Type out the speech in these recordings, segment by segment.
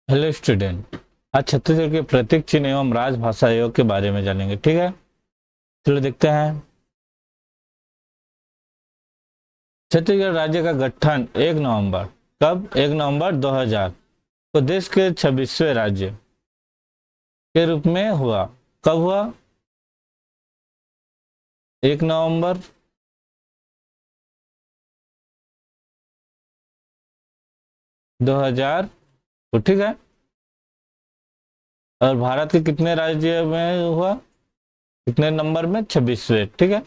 Hello student. आज छत्तीसगढ़ के प्रतीक चिन्ह एवं राजभाषा आयोग के बारे में जानेंगे। ठीक है, चलो देखते हैं। छत्तीसगढ़ राज्य का गठन 1 नवंबर, कब? 1 नवंबर 2000 को देश के 26वें राज्य के रूप में हुआ। कब हुआ? 1 नवंबर 2000 को। ठीक है, और भारत के कितने राज्य में हुआ? कितने नंबर में? 26वें। ठीक है,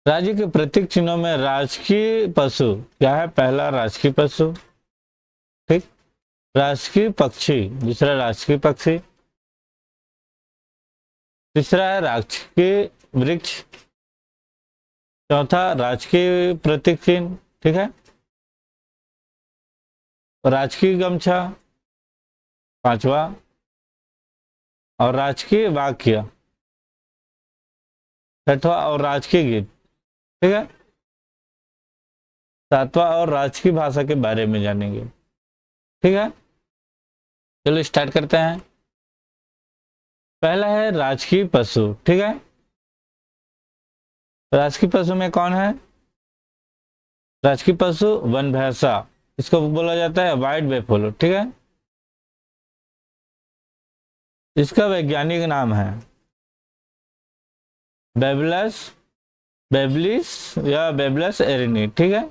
राज्य के प्रतीक चिन्हों में राजकीय पशु क्या है? पहला राजकीय पशु, ठीक। राजकीय पक्षी, दूसरा राजकीय पक्षी, तीसरा है राजकीय वृक्ष, चौथा राजकीय प्रतीक चिन्ह, ठीक है, राजकीय गमछा, पांचवा, और राजकीय वाक्य, छठवा, और राजकीय गीत, ठीक है, सातवां, और राजकीय भाषा के बारे में जानेंगे। ठीक है, चलो स्टार्ट करते हैं। पहला है राजकीय पशु। ठीक है, राजकीय पशु में कौन है? राजकीय पशु वन भैंसा, इसको बोला जाता है व्हाइट बेफोलो। ठीक है, इसका वैज्ञानिक नाम है बेबलस बेबलिस या बेबलस एरिनी। ठीक है,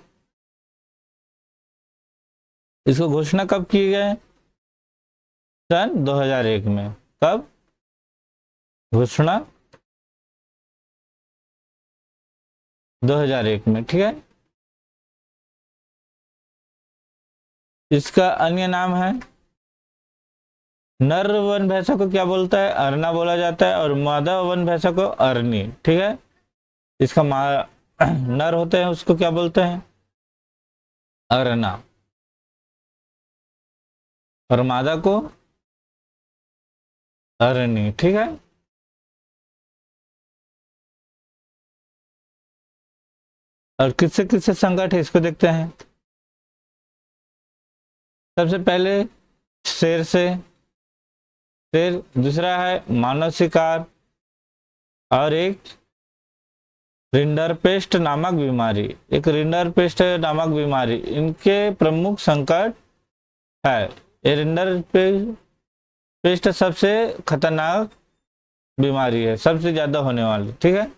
इसको घोषणा कब की गए? सन 2001 में। कब घोषणा? 2001 में। ठीक है, इसका अन्य नाम है, नर वन भैंसा को क्या बोलता है? अरना बोला जाता है, और मादा वन भैंसा को अरनी। ठीक है, इसका नर होते हैं उसको क्या बोलते हैं? अरना, और मादा को अरनी। ठीक है, और किससे किससे संकट है इसको देखते हैं। सबसे पहले शेर से, शेर, दूसरा है मानव शिकार, और एक रिंडरपेस्ट नामक बीमारी। एक रिंडरपेस्ट नामक बीमारी इनके प्रमुख संकट है। ये रिंडरपेस्ट सबसे खतरनाक बीमारी है, सबसे ज्यादा होने वाली। ठीक है,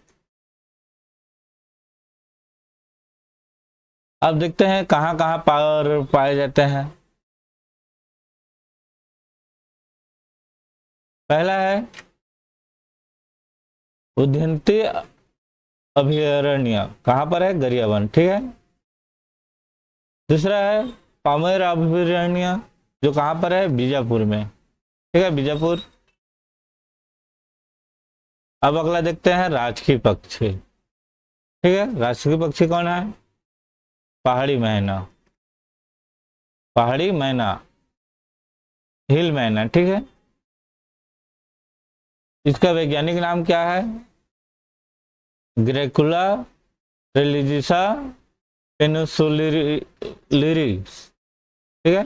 अब देखते हैं कहाँ कहाँ पर पाए जाते हैं। पहला है उद्यंती अभयारण्य, कहाँ पर है? गरियाबंद। ठीक है, दूसरा है पामेर अभयारण्य, जो कहाँ पर है? बीजापुर में। ठीक है, बीजापुर। अब अगला देखते हैं राजकीय पक्षी। ठीक है, राजकीय पक्षी कौन है? पहाड़ी मैना, पहाड़ी मैना, हिल मैना। ठीक है, इसका वैज्ञानिक नाम क्या है? ग्रेकुला रिलीजियसा पेनिसुलिरिस। ठीक है,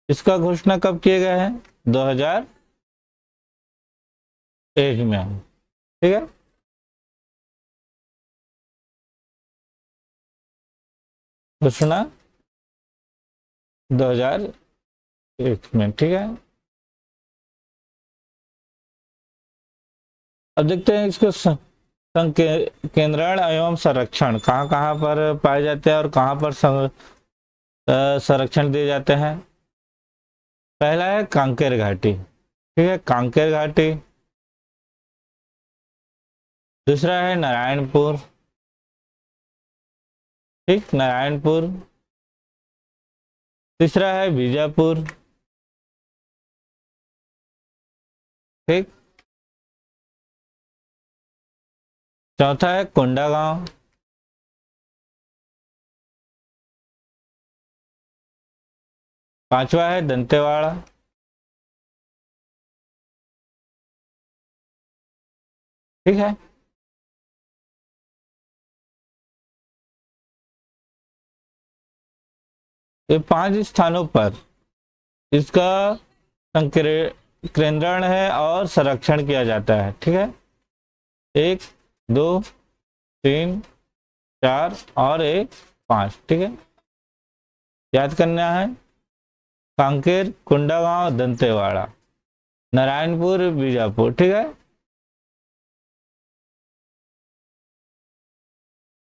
इसका घोषणा कब किए गए हैं? 2001 में। ठीक है, घोषणा 2001 में। ठीक है, अब देखते हैं इसको केंद्रण एवं संरक्षण कहाँ कहाँ पर पाए जाते हैं और कहाँ पर संरक्षण दिए जाते हैं। पहला है कांकेर घाटी। ठीक है, कांकेर घाटी। दूसरा है नारायणपुर, ठीक, नारायणपुर। तीसरा है बीजापुर, ठीक। चौथा है कोंडागांव। पांचवा है दंतेवाड़ा। ठीक है, ये 5 स्थानों पर इसका केंद्रण है और संरक्षण किया जाता है। ठीक है, 1, 2, 3, 4 और 1, 5। ठीक है, याद करना है। कांकेर, कोंडागांव, दंतेवाड़ा, नारायणपुर, बीजापुर। ठीक है,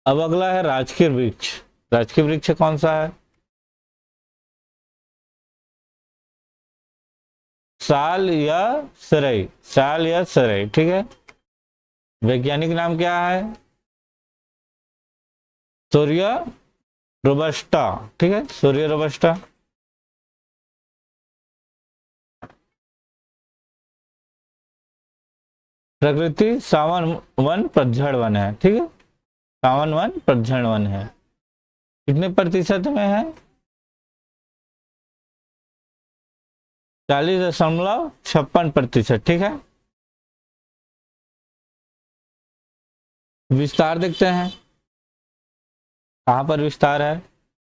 अब अगला है राजकीय वृक्ष। राजकीय वृक्ष कौन सा है? साल या सरई, साल या सरई। ठीक है, वैज्ञानिक नाम क्या है? सूर्य रोबस्टा। ठीक है, सूर्य रोबस्टा। प्रकृति सावन वन पतझड़ वन है। ठीक है, सावन वन पतझड़ वन है। कितने प्रतिशत में है? 40.56%। ठीक है, विस्तार देखते हैं। कहां पर विस्तार है?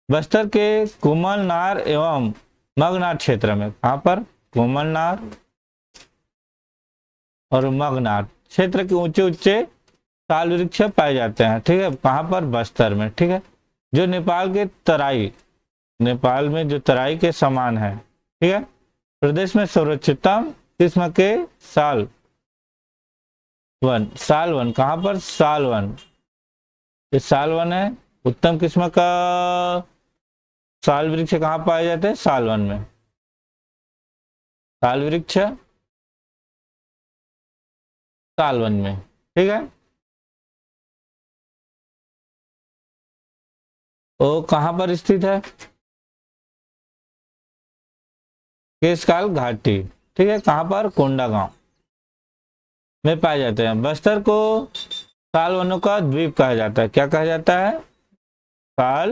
बस्तर के कुमलनार एवं मगनार क्षेत्र में। कहां पर? कुमलनार और मगनार क्षेत्र के ऊंचे ऊंचे साल वृक्ष पाए जाते हैं। ठीक है, कहां पर? बस्तर में। ठीक है, जो नेपाल के तराई, नेपाल में जो तराई के समान है। ठीक है, प्रदेश में सर्वोच्चतम किस्म के साल वन। साल वन कहां पर? साल वन, ये साल वन है। उत्तम किस्म का साल वृक्ष कहां पाए जाते हैं? साल वन में। साल वृक्ष साल वन में। ठीक है, वो कहां पर स्थित है? केशकाल घाटी। ठीक है, कहां पर? कोंडागांव में पाए जाते हैं। बस्तर को साल वनों का द्वीप कहा जाता है। क्या कहा जाता है? साल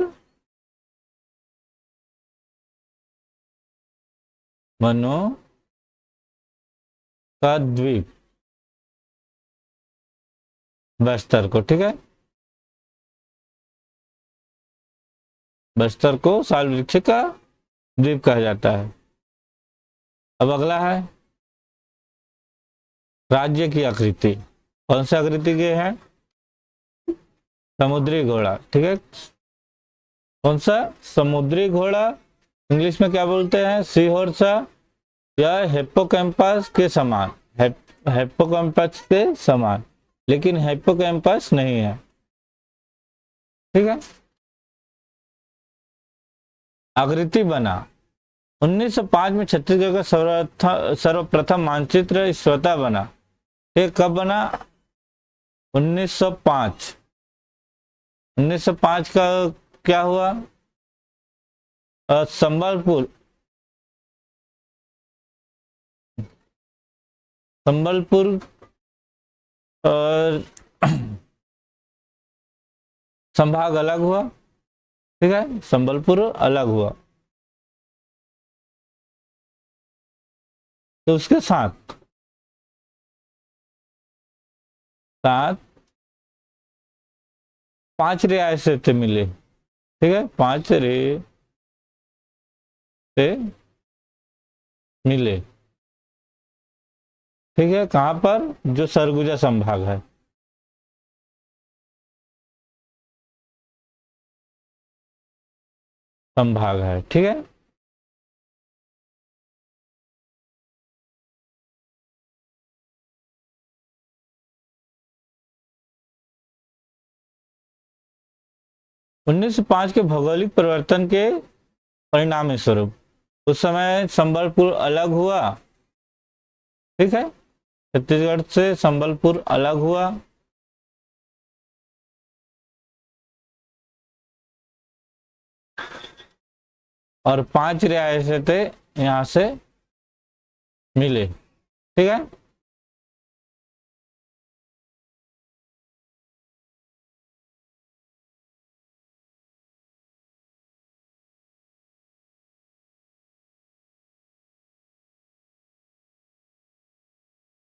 वनों का द्वीप, बस्तर को। ठीक है, बस्तर को साल वृक्ष का द्वीप कहा जाता है। अब अगला है राज्य की आकृति। कौन सी आकृति के है? समुद्री घोड़ा। ठीक है, कौन सा? समुद्री घोड़ा। इंग्लिश में क्या बोलते हैं? सी हॉर्स या हिप्पोकैम्पस के समान। हिप्पोकैम्पस के समान, लेकिन हिप्पोकैम्पस नहीं है। ठीक है, आकृति बना 1905 में। छत्तीसगढ़ का सर्वप्रथम मानचित्र स्वतः बना। ठीक, कब बना? 1905। 1905 का क्या हुआ? संबलपुर, संबलपुर और संभाग अलग हुआ। ठीक है, संबलपुर अलग हुआ। तो उसके साथ साथ 5 रियासतें मिले। ठीक है, 5 रियासतें मिले। ठीक है, कहां पर? जो सरगुजा संभाग है। संभाग है। ठीक है, उन्नीस सौ 5 के भौगोलिक परिवर्तन के परिणाम स्वरूप उस समय संबलपुर अलग हुआ। ठीक है, छत्तीसगढ़ से संबलपुर अलग हुआ। और 5 रियासतें यहां से मिले। ठीक है,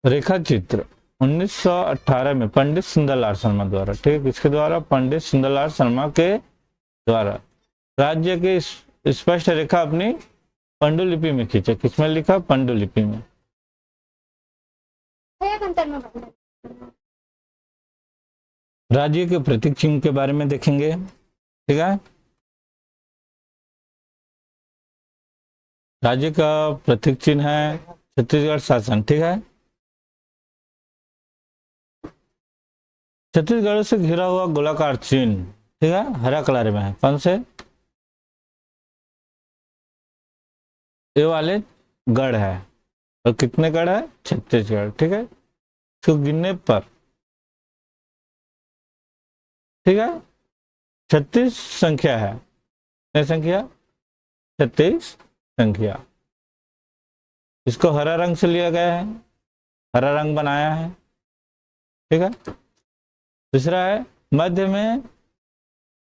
रेखा चित्र 1918 में पंडित सुंदरलाल शर्मा द्वारा। ठीक है, किसके द्वारा? पंडित सुंदरलाल शर्मा के द्वारा। राज्य के स्पष्ट रेखा अपनी पांडुलिपि में खींचे। किसमें लिखा? पांडुलिपि में। राज्य के प्रतीक चिन्ह के बारे में देखेंगे, ठीक है। राज्य का प्रतीक चिन्ह है छत्तीसगढ़ शासन, ठीक है। छत्तीसगढ़ से घिरा हुआ गोलाकार चिन्ह, ठीक है, हरा कलर में है। कौन से? ये वाले गढ़ है। और कितने गढ़ है? छत्तीसगढ़, ठीक है। इसको गिनने पर, ठीक है, 36 संख्या है। कितनी संख्या? 36 संख्या। इसको हरा रंग से लिया गया है, हरा रंग बनाया है, ठीक है। दूसरा है मध्य में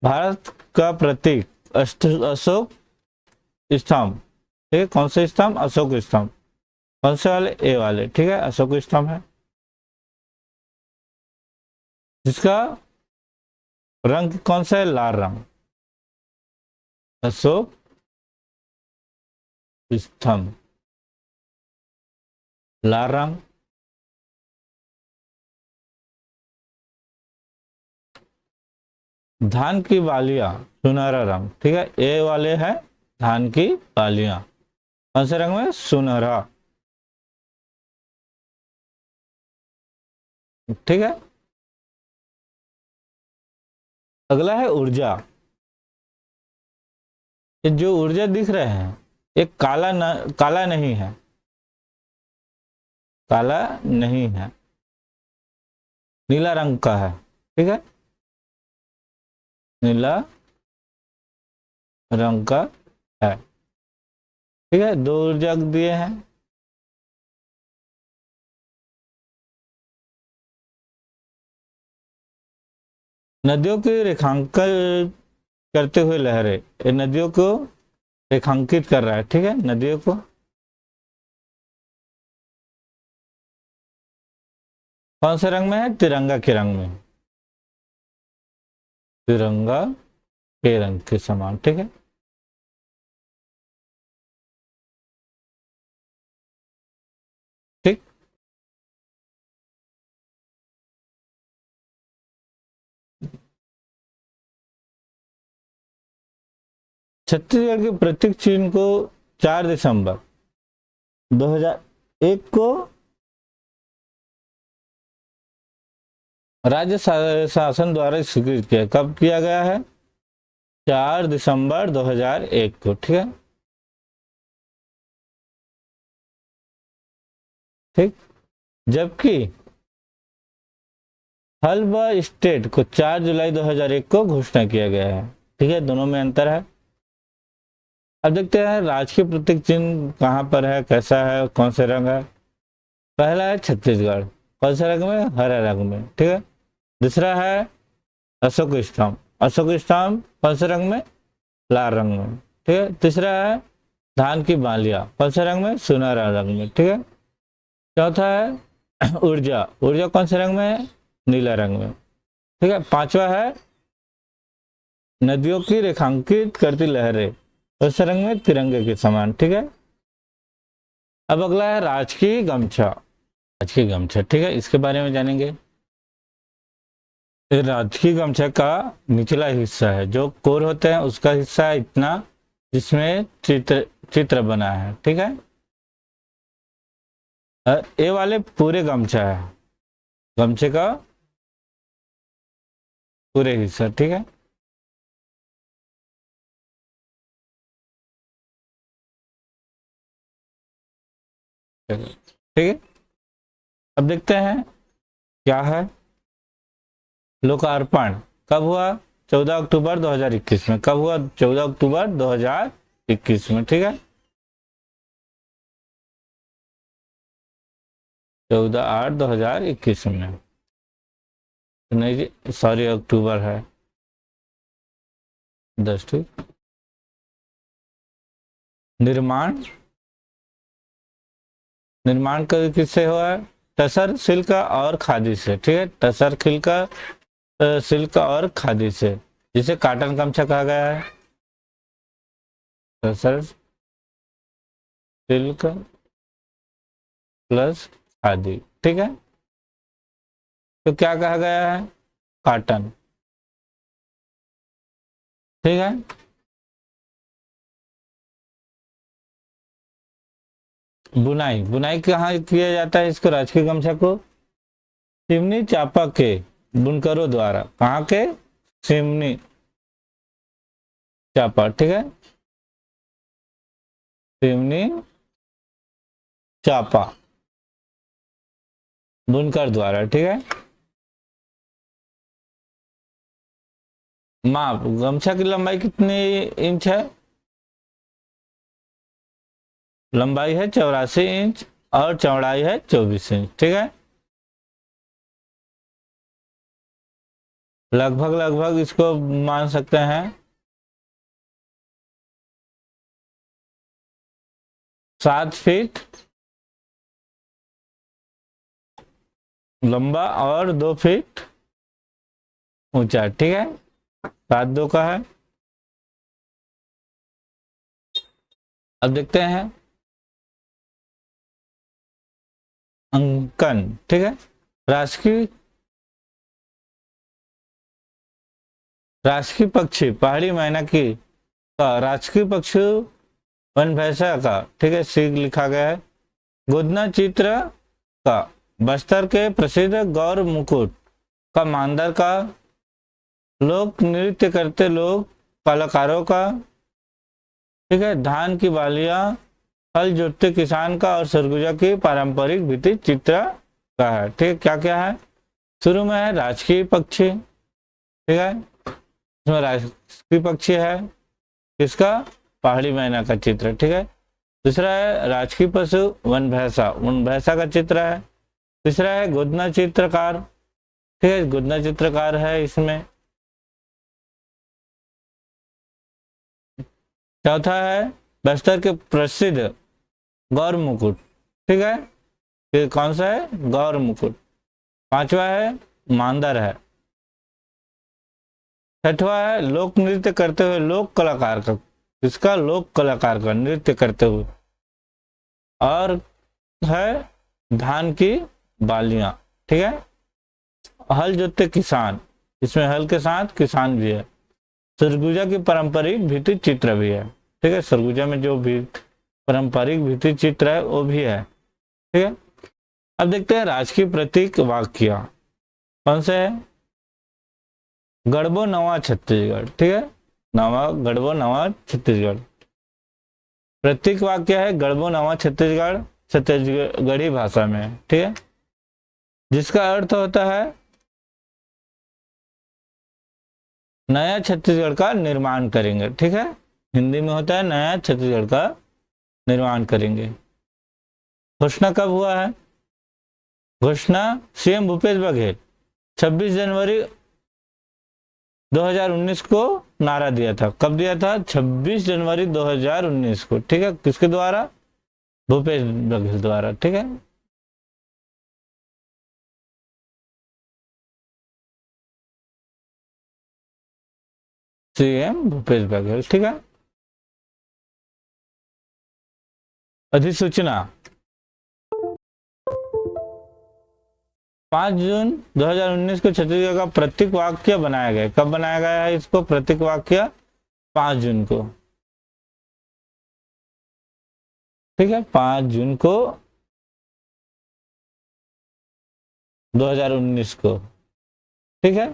भारत का प्रतीक अशोक स्तंभ, ठीक है। कौन से स्तंभ? अशोक स्तंभ। कौन से वाले? ए वाले, ठीक है, अशोक स्तंभ है। जिसका रंग कौन सा है? लाल रंग। अशोक स्तंभ, लाल रंग। धान की बालियां सुनहरा रंग, ठीक है। ए वाले है धान की बालियां। कौन से रंग में? सुनहरा, ठीक है। अगला है ऊर्जा। ये जो ऊर्जा दिख रहे हैं ये काला नहीं है, काला नहीं है, नीला रंग का है, ठीक है। नीला रंग का है, ठीक है। 2 ऊर्जा दिए हैं। नदियों की रेखांकन करते हुए लहरें, ये नदियों को रेखांकित कर रहा है, ठीक है। नदियों को कौन से रंग में है? तिरंगा के रंग में, तिरंगा के रंग के समान, ठीक है। ठीक। छत्तीसगढ़ के प्रतीक चिन्ह को 4 दिसंबर 2001 को राज्य शासन द्वारा स्वीकृत किया। कब किया गया है? 4 दिसंबर 2001 को, ठीक है। ठीक। जबकि हल्बा स्टेट को 4 जुलाई 2001 को घोषणा किया गया है, ठीक है। दोनों में अंतर है। अब देखते हैं राजकीय प्रतीक चिन्ह कहाँ पर है, कैसा है, कौन से रंग है। पहला है छत्तीसगढ़, कौन से रंग में? हरे रंग में, ठीक है। दूसरा है अशोक स्तंभ, अशोक स्तंभ कौन से रंग में? लाल रंग में, ठीक है। तीसरा है धान की बालियां, कौन से रंग में? सुनहरा रंग में, ठीक है। चौथा है ऊर्जा, ऊर्जा कौन से रंग में है? नीला रंग में, ठीक है। पांचवा है नदियों की रेखांकित करती लहरें, कौन से रंग में? तिरंगे के समान, ठीक है। अब अगला है राजकीय गमछा, राजकीय गमछा, ठीक है। इसके बारे में जानेंगे। राजकीय गमछा का निचला हिस्सा है, जो कोर होते हैं उसका हिस्सा है इतना, जिसमें चित्र बना है, ठीक है। ये वाले पूरे गमछा है, गमछे का पूरे हिस्सा, ठीक है। ठीक है। अब देखते हैं क्या है लोकार्पण। कब हुआ? 14 अक्टूबर 2021 में। कब हुआ? 14 अक्टूबर 2021 में, ठीक है। 14/8/2021 में, नहीं जी, सॉरी, अक्टूबर है 10, ठीक। निर्माण निर्माण किससे हुआ है? टसर सिल्क और खादी से, ठीक है। टसर सिल्क और खादी से, जिसे कॉटन गमछा कहा गया है। तसर सिल्क प्लस खादी, ठीक है। तो क्या कहा गया है? कॉटन, ठीक है। बुनाई, बुनाई कहाँ किया जाता है इसको? राजकीय गमछा को सिमनी चापा के बुनकरों द्वारा, कहाँ के? सिमनी चापा, ठीक है, सिमनी चापा बुनकर द्वारा, ठीक है। माप, गमछा की लंबाई कितनी इंच है? लंबाई है 84 इंच और चौड़ाई है 24 इंच, ठीक है। लगभग लगभग इसको मान सकते हैं 7 फीट लंबा और 2 फीट ऊंचा, ठीक है। 7 2 का है। अब देखते हैं अंकन, ठीक है। राजकीय राजकीय पक्षी पहाड़ी मैना की का राजकीय पक्षी वन भैंसा का, ठीक है, सीग लिखा गया है। गोदना चित्र का बस्तर के प्रसिद्ध गौर मुकुट का मांदर का लोक नृत्य करते लोग कलाकारों का, ठीक है। धान की बालियां हल जोतते किसान का और सरगुजा की पारंपरिक भित्ति चित्र का है, ठीक। क्या क्या है? शुरू में है राजकीय पक्षी, ठीक है, इसमें राजकीय पक्षी है किसका? पहाड़ी मैना का चित्र, ठीक है। दूसरा है राजकीय पशु वन भैंसा, वन भैंसा का चित्र है। तीसरा है गोदना चित्रकार, ठीक है, गोदना चित्रकार है इसमें। चौथा है बस्तर के प्रसिद्ध गौर मुकुट, ठीक है, ये कौन सा है? गौर मुकुट। पांचवा है मांदर है। छठवा है लोक नृत्य करते हुए लोक कलाकार का, किसका? लोक कलाकार का नृत्य करते हुए। और है धान की बालियां, ठीक है। हल जोतते किसान, इसमें हल के साथ किसान भी है। सरगुजा की पारंपरिक भित्ति चित्र भी है, ठीक है, सरगुजा में जो भी पारंपरिक भित्ति चित्र है वो भी है, ठीक है। अब देखते हैं राजकीय प्रतीक वाक्य कौन से है? गढ़बो नवा छत्तीसगढ़, ठीक है, नवा गढ़बो नवा छत्तीसगढ़। प्रतीक वाक्य है गढ़बो नवा छत्तीसगढ़, छत्तीसगढ़ी भाषा में, ठीक है, जिसका अर्थ होता है नया छत्तीसगढ़ का निर्माण करेंगे, ठीक है। हिंदी में होता है नया छत्तीसगढ़ का निर्माण करेंगे। घोषणा कब हुआ है? घोषणा सीएम भूपेश बघेल 26 जनवरी 2019 को नारा दिया था। कब दिया था? 26 जनवरी 2019 को, ठीक है, किसके द्वारा? भूपेश बघेल द्वारा, ठीक है। सीएम भूपेश बघेल, ठीक है। अधिसूचना 5 जून 2019 को छत्तीसगढ़ का प्रतीक वाक्य बनाया गया। कब बनाया गया है इसको प्रतीक वाक्य? 5 जून को, ठीक है, 5 जून को 2019 को, ठीक है।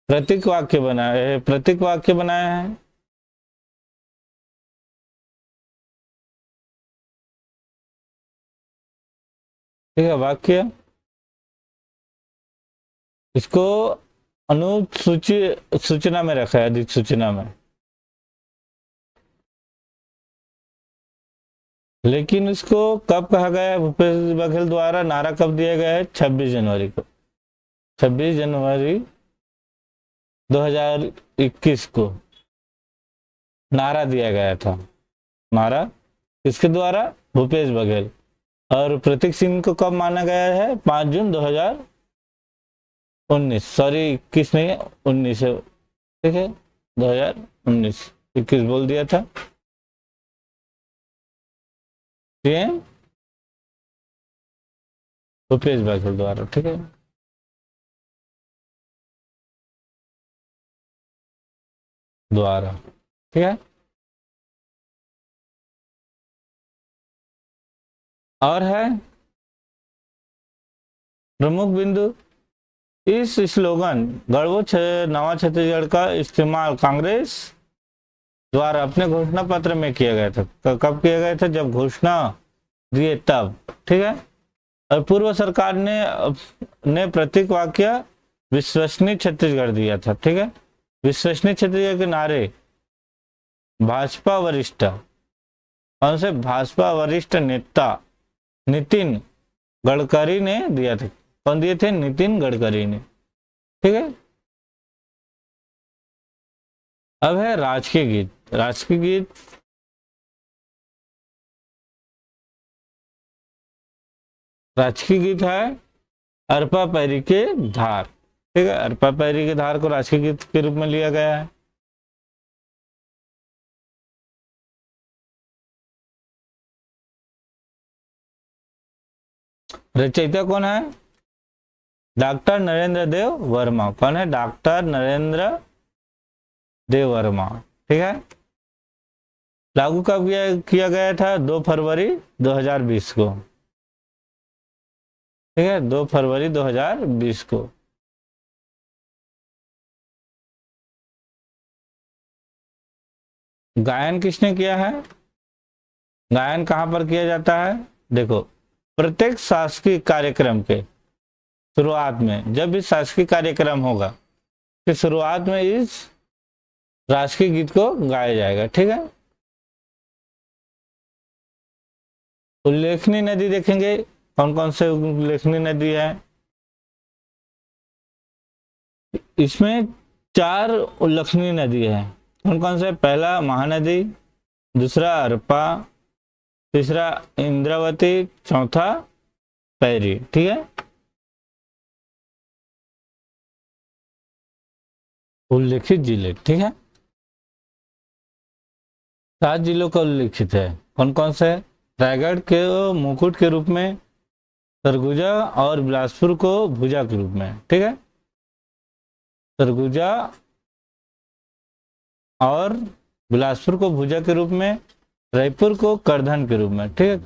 प्रतीक वाक्य बनाया है। ठीक है, वाक्य इसको अनुसूची सूचना में रखा है, अधिसूचना में। लेकिन इसको कब कहा गया है भूपेश बघेल द्वारा? नारा कब दिया गया है? 26 जनवरी को, 26 जनवरी 2021 को नारा दिया गया था। नारा किसके द्वारा? भूपेश बघेल। और प्रतीक चिन्ह को कब माना गया है? 5 जून 2019, सॉरी 21 नहीं, 19 है, ठीक है, 2019 21 बोल दिया था। सीएम भूपेश बघेल द्वारा, ठीक है। द्वारा, ठीक है। और है प्रमुख बिंदु, इस स्लोगन गढ़वो नवा छत्तीसगढ़ का इस्तेमाल कांग्रेस द्वारा अपने घोषणा पत्र में किया गया था। कब किया गया था? जब घोषणा दिए तब, ठीक है। और पूर्व सरकार ने प्रतीक वाक्य विश्वसनीय छत्तीसगढ़ दिया था, ठीक है। विश्वसनीय छत्तीसगढ़ के नारे भाजपा वरिष्ठ, कौन से? भाजपा वरिष्ठ नेता नितिन गडकरी ने दिया था। कौन दिए थे? नितिन गडकरी ने, ठीक है। अब है राजकीय गीत। राजकीय गीत राजकीय गीत है अरपा पैरी के धार, ठीक है। अरपा पैरी के धार को राजकीय गीत के रूप में लिया गया है। रचयिता कौन है? डॉक्टर नरेंद्र देव वर्मा। कौन है? डॉक्टर नरेंद्र देव वर्मा, ठीक है। लागू कब किया गया था? 2 फरवरी 2020 को, ठीक है। 2 फरवरी 2020 को। गायन किसने किया है? गायन कहां पर किया जाता है? देखो, प्रत्येक शासकीय कार्यक्रम के शुरुआत में, जब भी शासकीय कार्यक्रम होगा कि शुरुआत में इस राष्ट्रीय गीत को गाया जाएगा, ठीक है। उल्लेखनीय नदी देखेंगे, कौन कौन से उल्लेखनीय नदी है? इसमें 4 उल्लेखनीय नदी है। कौन कौन से? पहला महानदी, दूसरा अरपा, तीसरा इंद्रावती, चौथा पैरी, ठीक है। उल्लेखित जिले, ठीक है। 7 जिलों का उल्लेखित है। कौन कौन से? रायगढ़ के मुकुट के रूप में, सरगुजा और बिलासपुर को भुजा के रूप में, ठीक है। सरगुजा और बिलासपुर को भुजा के रूप में, रायपुर को करधन के रूप में, ठीक है।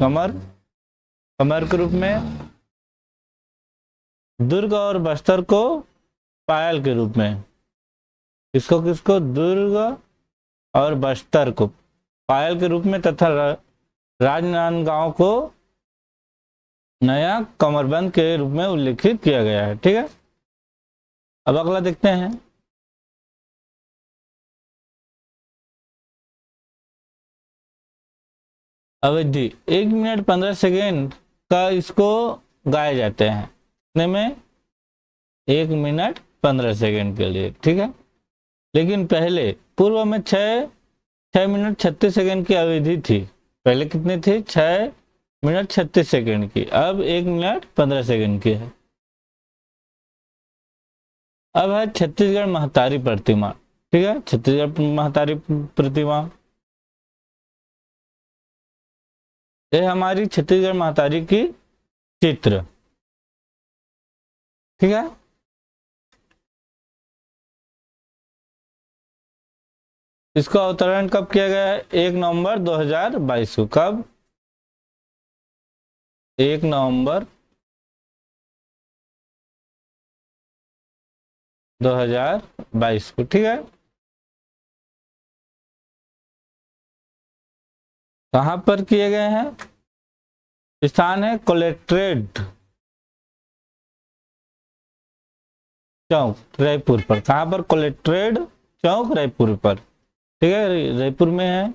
कमर के रूप में, दुर्ग और बस्तर को पायल के रूप में। किसको किसको? दुर्ग और बस्तर को पायल के रूप में, तथा राजनांदगांव को नया कमरबंद के रूप में उल्लेखित किया गया है, ठीक है। अब अगला देखते हैं। अवधि 1 मिनट 15 सेकेंड का इसको गाए जाते हैं। कितने में? 1 मिनट 15 सेकेंड के लिए, ठीक है। लेकिन पहले पूर्व में 6 मिनट 36 सेकेंड की अवधि थी। पहले कितनी थी? 6 मिनट 36 सेकेंड की। अब 1 मिनट 15 सेकेंड की है। अब है छत्तीसगढ़ महतारी प्रतिमा, ठीक है। छत्तीसगढ़ महतारी प्रतिमा, ये हमारी छत्तीसगढ़ महतारी की चित्र, ठीक है। इसका अवतरण कब किया गया है? 1 नवंबर 2022 को। कब? 1 नवंबर 2022 को, ठीक है। कहां पर किए गए हैं? स्थान है कलेक्ट्रेट चौक रायपुर पर। कहां पर? कलेक्ट्रेट चौक रायपुर पर, ठीक है। रायपुर में है।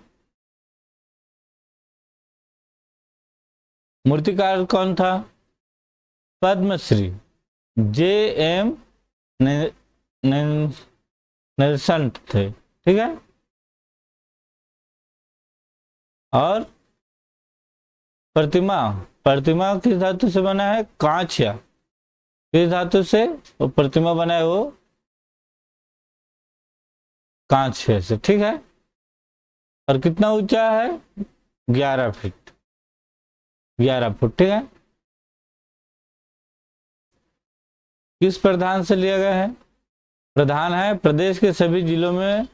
मूर्तिकार कौन था? पद्मश्री JM नेल्सन थे, ठीक है। और प्रतिमा प्रतिमा किस धातु से बना है? कांच। या किस धातु से वो प्रतिमा बना है? वो कांच से, ठीक है। और कितना ऊंचा है? 11 फीट, 11 फुट, ठीक है। किस प्रधान से लिया गया है? प्रधान है प्रदेश के सभी जिलों में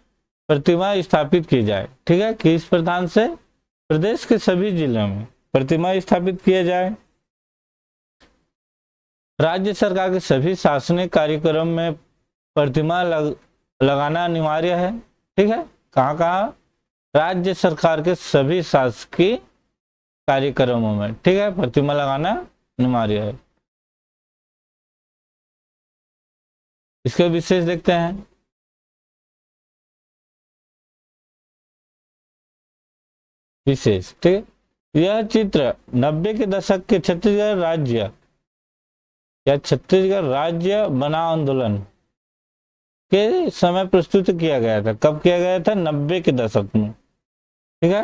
प्रतिमा स्थापित की जाए, ठीक है। किस प्रधान से? प्रदेश के सभी जिलों में प्रतिमा स्थापित किया जाए। राज्य सरकार के सभी शासनिक कार्यक्रम में प्रतिमा लगाना अनिवार्य है, ठीक है। कहाँ कहाँ? राज्य सरकार के सभी शासकीय कार्यक्रमों में, ठीक है, प्रतिमा लगाना अनिवार्य है। इसके विशेष देखते हैं। विशेष, ठीक है। यह चित्र 90 के दशक के छत्तीसगढ़ राज्य या छत्तीसगढ़ राज्य बनाओ आंदोलन के समय प्रस्तुत किया गया था। कब किया गया था? 90 के दशक में, ठीक है।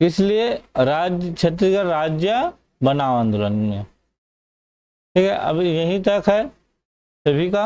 इसलिए राज्य छत्तीसगढ़ राज्य बनाओ आंदोलन में, ठीक है। अब यहीं तक है सभी का।